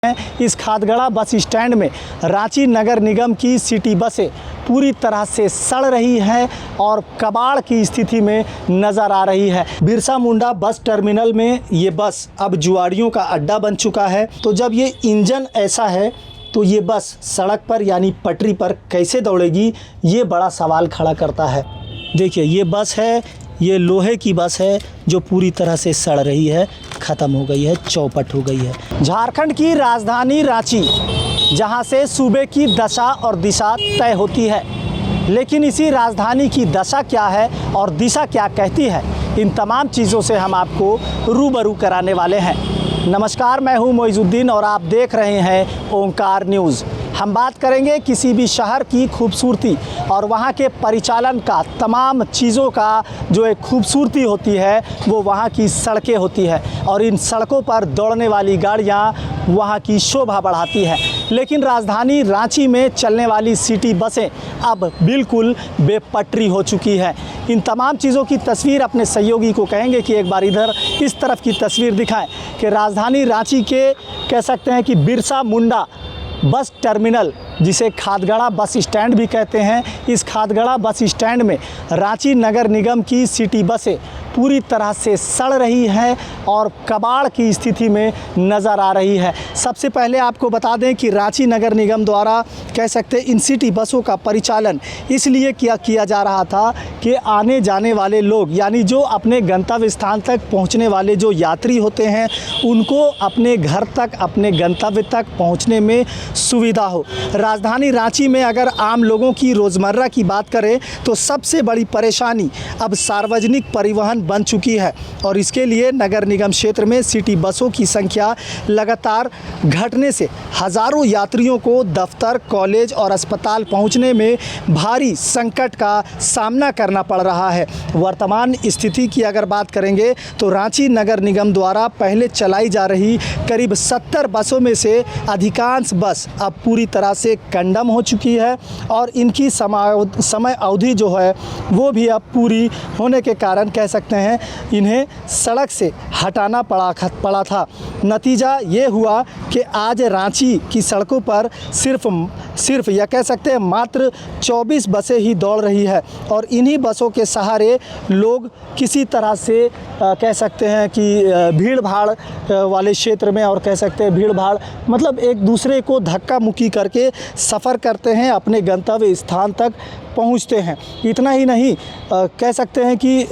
इस Khadgarha bus stand में रांची नगर निगम की सिटी बसें पूरी तरह से सड़ रही है और कबाड़ की स्थिति में नज़र आ रही है। बिरसा मुंडा बस टर्मिनल में ये बस अब जुआड़ियों का अड्डा बन चुका है। तो जब ये इंजन ऐसा है तो ये बस सड़क पर यानी पटरी पर कैसे दौड़ेगी, ये बड़ा सवाल खड़ा करता है। देखिए ये बस है, ये लोहे की बस है जो पूरी तरह से सड़ रही है, ख़त्म हो गई है, चौपट हो गई है। झारखंड की राजधानी रांची, जहां से सूबे की दशा और दिशा तय होती है, लेकिन इसी राजधानी की दशा क्या है और दिशा क्या कहती है, इन तमाम चीज़ों से हम आपको रूबरू कराने वाले हैं। नमस्कार, मैं हूं मोइजुद्दीन और आप देख रहे हैं ओंकार न्यूज़। हम बात करेंगे किसी भी शहर की खूबसूरती और वहाँ के परिचालन का, तमाम चीज़ों का जो एक खूबसूरती होती है वो वहाँ की सड़कें होती है और इन सड़कों पर दौड़ने वाली गाड़ियाँ वहाँ की शोभा बढ़ाती है। लेकिन राजधानी रांची में चलने वाली सिटी बसें अब बिल्कुल बेपटरी हो चुकी है। इन तमाम चीज़ों की तस्वीर अपने सहयोगी को कहेंगे कि एक बार इधर इस तरफ की तस्वीर दिखाएं कि राजधानी रांची के कह सकते हैं कि बिरसा मुंडा बस टर्मिनल, जिसे खादगड़ा बस स्टैंड भी कहते हैं, इस खादगड़ा बस स्टैंड में रांची नगर निगम की सिटी बसें पूरी तरह से सड़ रही है और कबाड़ की स्थिति में नज़र आ रही है। सबसे पहले आपको बता दें कि रांची नगर निगम द्वारा कह सकते हैं इन सिटी बसों का परिचालन इसलिए किया जा रहा था कि आने जाने वाले लोग, यानी जो अपने गंतव्य स्थान तक पहुंचने वाले जो यात्री होते हैं, उनको अपने घर तक, अपने गंतव्य तक पहुंचने में सुविधा हो। राजधानी रांची में अगर आम लोगों की रोज़मर्रा की बात करें तो सबसे बड़ी परेशानी अब सार्वजनिक परिवहन बन चुकी है और इसके लिए नगर निगम क्षेत्र में सिटी बसों की संख्या लगातार घटने से हज़ारों यात्रियों को दफ्तर, कॉलेज और अस्पताल पहुंचने में भारी संकट का सामना करना पड़ रहा है। वर्तमान स्थिति की अगर बात करेंगे तो रांची नगर निगम द्वारा पहले चलाई जा रही करीब 70 बसों में से अधिकांश बस अब पूरी तरह से कंडम हो चुकी है और इनकी समय अवधि जो है वो भी अब पूरी होने के कारण कह सकते हैं इन्हें सड़क से हटाना पड़ा था। नतीजा ये हुआ कि आज रांची की सड़कों पर सिर्फ या कह सकते हैं मात्र 24 बसें ही दौड़ रही है और इन्हीं बसों के सहारे लोग किसी तरह से कह सकते हैं कि भीड़ भाड़ वाले क्षेत्र में, और कह सकते हैं भीड़ भाड़ मतलब एक दूसरे को धक्का मुक्की करके सफ़र करते हैं, अपने गंतव्य स्थान तक पहुंचते हैं। इतना ही नहीं, कह सकते हैं कि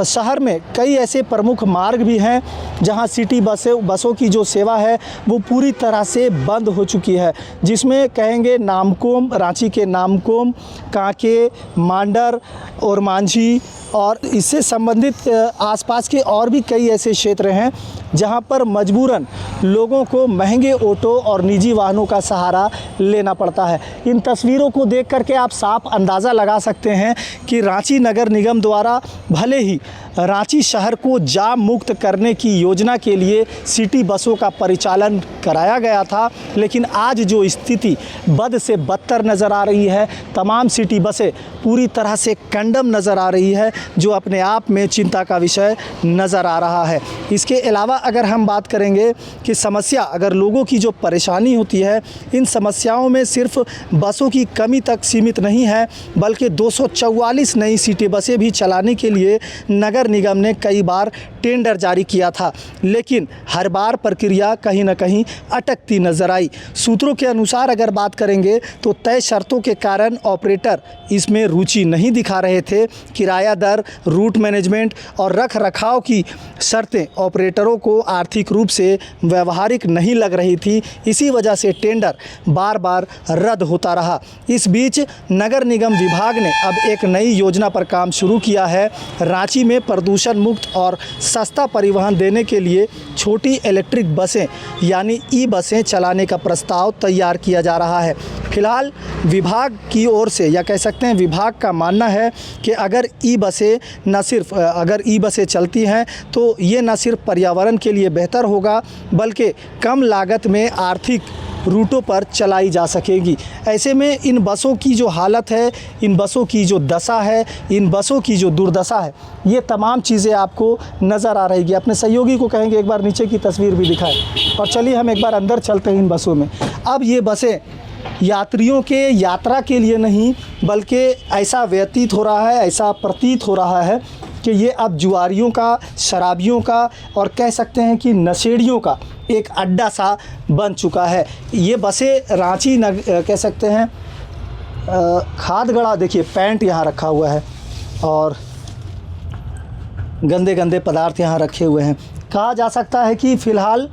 शहर में कई ऐसे प्रमुख मार्ग भी हैं जहां सिटी बसों की जो सेवा है वो पूरी तरह से बंद हो चुकी है, जिसमें कहेंगे नामकोम, रांची के नामकोम, कांके, मांडर और मांझी और इससे संबंधित आसपास के और भी कई ऐसे क्षेत्र हैं जहां पर मजबूरन लोगों को महंगे ऑटो और निजी वाहनों का सहारा लेना पड़ता है। इन तस्वीरों को देख करके आप साफ अंदाज़ा लगा सकते हैं कि रांची नगर निगम द्वारा भले ही रांची शहर को जाम मुक्त करने की योजना के लिए सिटी बसों का परिचालन कराया गया था, लेकिन आज जो स्थिति बद से बदतर नज़र आ रही है, तमाम सिटी बसें पूरी तरह से कंडम नज़र आ रही है, जो अपने आप में चिंता का विषय नज़र आ रहा है। इसके अलावा अगर हम बात करेंगे कि समस्या, अगर लोगों की जो परेशानी होती है, इन समस्याओं में सिर्फ बसों की कमी तक सीमित नहीं है, बल्कि 244 नई सिटी बसें भी चलाने के लिए नगर निगम ने कई बार टेंडर जारी किया था, लेकिन हर बार प्रक्रिया कहीं न कहीं अटकती नजर आई। सूत्रों के अनुसार अगर बात करेंगे तो तय शर्तों के कारण ऑपरेटर इसमें रुचि नहीं दिखा रहे थे। किराया दर, रूट मैनेजमेंट और रख रखाव की शर्तें ऑपरेटरों को आर्थिक रूप से व्यवहारिक नहीं लग रही थी। इसी वजह से टेंडर बार बार रद्द होता रहा। इस बीच नगर निगम विभाग ने अब एक नई योजना पर काम शुरू किया है। रांची में प्रदूषण मुक्त और सस्ता परिवहन देने के लिए छोटी इलेक्ट्रिक बसें यानी ई बसें चलाने का प्रस्ताव तैयार किया जा रहा है। फिलहाल विभाग की ओर से, या कह सकते हैं विभाग का मानना है कि अगर ई बसें चलती हैं तो ये न सिर्फ पर्यावरण के लिए बेहतर होगा, बल्कि कम लागत में आर्थिक रूटों पर चलाई जा सकेगी। ऐसे में इन बसों की जो हालत है, इन बसों की जो दशा है, इन बसों की जो दुर्दशा है, ये तमाम चीज़ें आपको नज़र आ रहेगी। अपने सहयोगी को कहेंगे एक बार नीचे की तस्वीर भी दिखाएं और चलिए हम एक बार अंदर चलते हैं इन बसों में। अब ये बसें यात्रियों के यात्रा के लिए नहीं, बल्कि ऐसा व्यतीत हो रहा है, ऐसा प्रतीत हो रहा है कि ये अब जुआरियों का, शराबियों का और कह सकते हैं कि नशेड़ियों का एक अड्डा सा बन चुका है। ये बसें रांची कह सकते हैं खादगड़ा, देखिए पैंट यहाँ रखा हुआ है और गंदे गंदे पदार्थ यहाँ रखे हुए हैं। कहा जा सकता है कि फ़िलहाल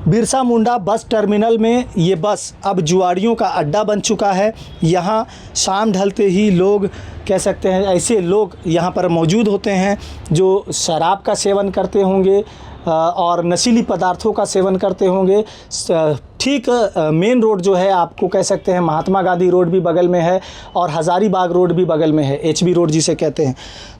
बिरसा मुंडा बस टर्मिनल में ये बस अब जुआरियों का अड्डा बन चुका है। यहाँ शाम ढलते ही लोग, कह सकते हैं ऐसे लोग यहाँ पर मौजूद होते हैं जो शराब का सेवन करते होंगे और नशीली पदार्थों का सेवन करते होंगे। ठीक मेन रोड जो है, आपको कह सकते हैं महात्मा गांधी रोड भी बगल में है और हज़ारीबाग रोड भी बगल में है, HB रोड जिसे कहते हैं।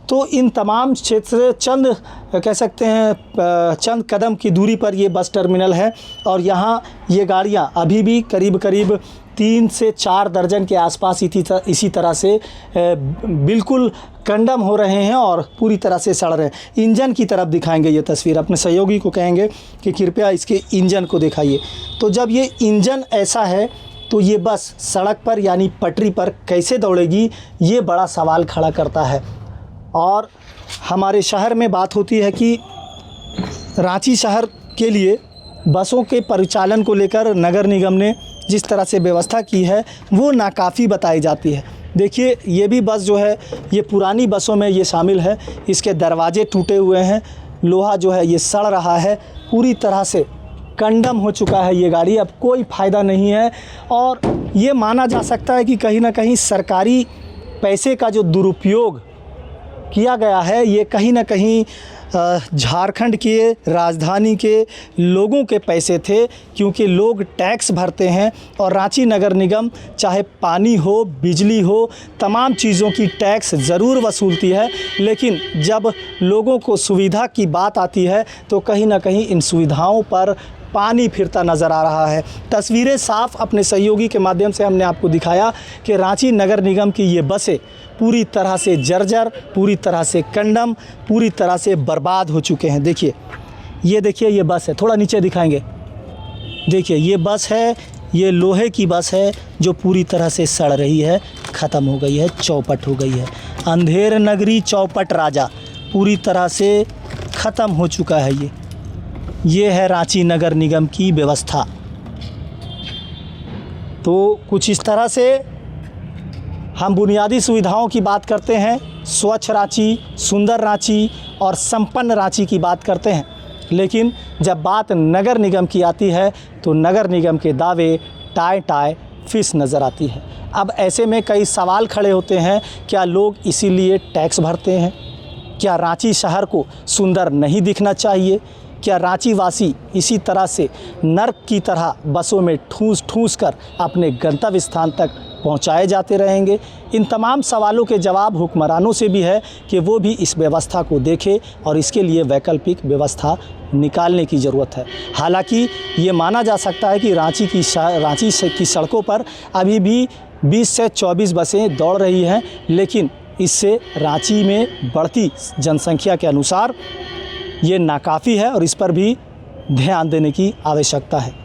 तो इन तमाम क्षेत्र से चंद, कह सकते हैं चंद कदम की दूरी पर ये बस टर्मिनल है और यहाँ ये गाड़ियाँ अभी भी करीब करीब 3 से 4 दर्जन के आसपास इसी तरह से बिल्कुल कंडम हो रहे हैं और पूरी तरह से सड़ रहे हैं। इंजन की तरफ दिखाएंगे ये तस्वीर, अपने सहयोगी को कहेंगे कि कृपया इसके इंजन को दिखाइए। तो जब ये इंजन ऐसा है तो ये बस सड़क पर यानी पटरी पर कैसे दौड़ेगी, ये बड़ा सवाल खड़ा करता है। और हमारे शहर में बात होती है कि रांची शहर के लिए बसों के परिचालन को लेकर नगर निगम ने जिस तरह से व्यवस्था की है वो नाकाफ़ी बताई जाती है। देखिए ये भी बस जो है, ये पुरानी बसों में ये शामिल है। इसके दरवाजे टूटे हुए हैं, लोहा जो है ये सड़ रहा है, पूरी तरह से कंडम हो चुका है ये गाड़ी, अब कोई फ़ायदा नहीं है। और ये माना जा सकता है कि कहीं ना कहीं सरकारी पैसे का जो दुरुपयोग किया गया है, ये कहीं ना कहीं झारखंड के राजधानी के लोगों के पैसे थे, क्योंकि लोग टैक्स भरते हैं और रांची नगर निगम चाहे पानी हो, बिजली हो, तमाम चीज़ों की टैक्स ज़रूर वसूलती है। लेकिन जब लोगों को सुविधा की बात आती है तो कहीं ना कहीं इन सुविधाओं पर पानी फिरता नज़र आ रहा है। तस्वीरें साफ अपने सहयोगी के माध्यम से हमने आपको दिखाया कि रांची नगर निगम की ये बसें पूरी तरह से जर्जर, पूरी तरह से कंडम, पूरी तरह से बर्बाद हो चुके हैं। देखिए ये बस है, थोड़ा नीचे दिखाएंगे। देखिए ये बस है, ये लोहे की बस है जो पूरी तरह से सड़ रही है, ख़त्म हो गई है, चौपट हो गई है। अंधेर नगरी चौपट राजा, पूरी तरह से ख़त्म हो चुका है। ये है रांची नगर निगम की व्यवस्था। तो कुछ इस तरह से हम बुनियादी सुविधाओं की बात करते हैं, स्वच्छ रांची, सुंदर रांची और संपन्न रांची की बात करते हैं, लेकिन जब बात नगर निगम की आती है तो नगर निगम के दावे टाय फिश नज़र आती है। अब ऐसे में कई सवाल खड़े होते हैं, क्या लोग इसीलिए टैक्स भरते हैं? क्या रांची शहर को सुंदर नहीं दिखना चाहिए? क्या रांची वासी इसी तरह से नर्क की तरह बसों में ठूस कर अपने गंतव्य स्थान तक पहुंचाए जाते रहेंगे? इन तमाम सवालों के जवाब हुक्मरानों से भी है कि वो भी इस व्यवस्था को देखें और इसके लिए वैकल्पिक व्यवस्था निकालने की ज़रूरत है। हालांकि ये माना जा सकता है कि रांची की सड़कों पर अभी भी 20 से 24 बसें दौड़ रही हैं, लेकिन इससे रांची में बढ़ती जनसंख्या के अनुसार ये नाकाफ़ी है और इस पर भी ध्यान देने की आवश्यकता है।